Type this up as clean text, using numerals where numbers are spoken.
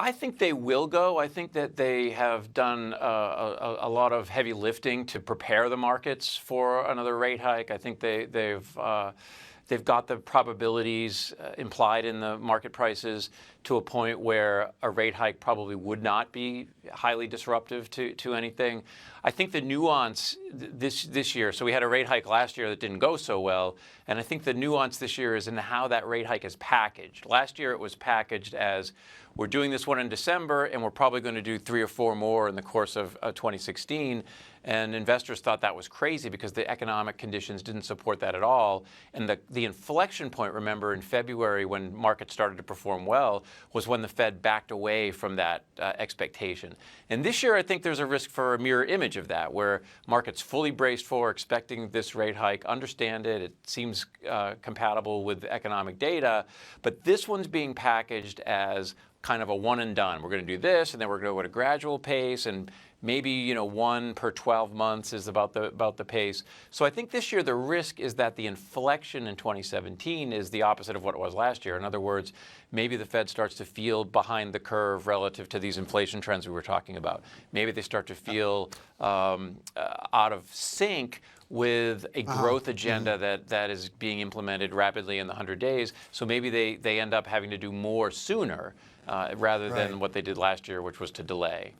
I think they will go. I think that they have done a lot of heavy lifting to prepare the markets for another rate hike. I think they've got the probabilities implied in the market prices to a point where a rate hike probably would not be highly disruptive to anything. I think the nuance this year, so we had a rate hike last year that didn't go so well, and I think the nuance this year is in how that rate hike is packaged. Last year it was packaged as, we're doing this one in December, and we're probably going to do 3 or 4 more in the course of 2016. And investors thought that was crazy because the economic conditions didn't support that at all. And the inflection point, remember, in February when markets started to perform well, was when the Fed backed away from that expectation. And this year, I think there's a risk for a mirror image of that, where markets fully braced for, expecting this rate hike, understand it, it seems compatible with economic data, but this one's being packaged as kind of a one and done. We're going to do this, and then we're going to go at a gradual pace, and maybe 1 per 12 months is about the pace. So I think this year the risk is that the inflection in 2017 is the opposite of what it was last year. In other words, maybe the Fed starts to feel behind the curve relative to these inflation trends we were talking about. Maybe they start to feel out of sync with a growth agenda that is being implemented rapidly in the 100 days. So maybe they end up having to do more sooner rather than what they did last year, which was to delay.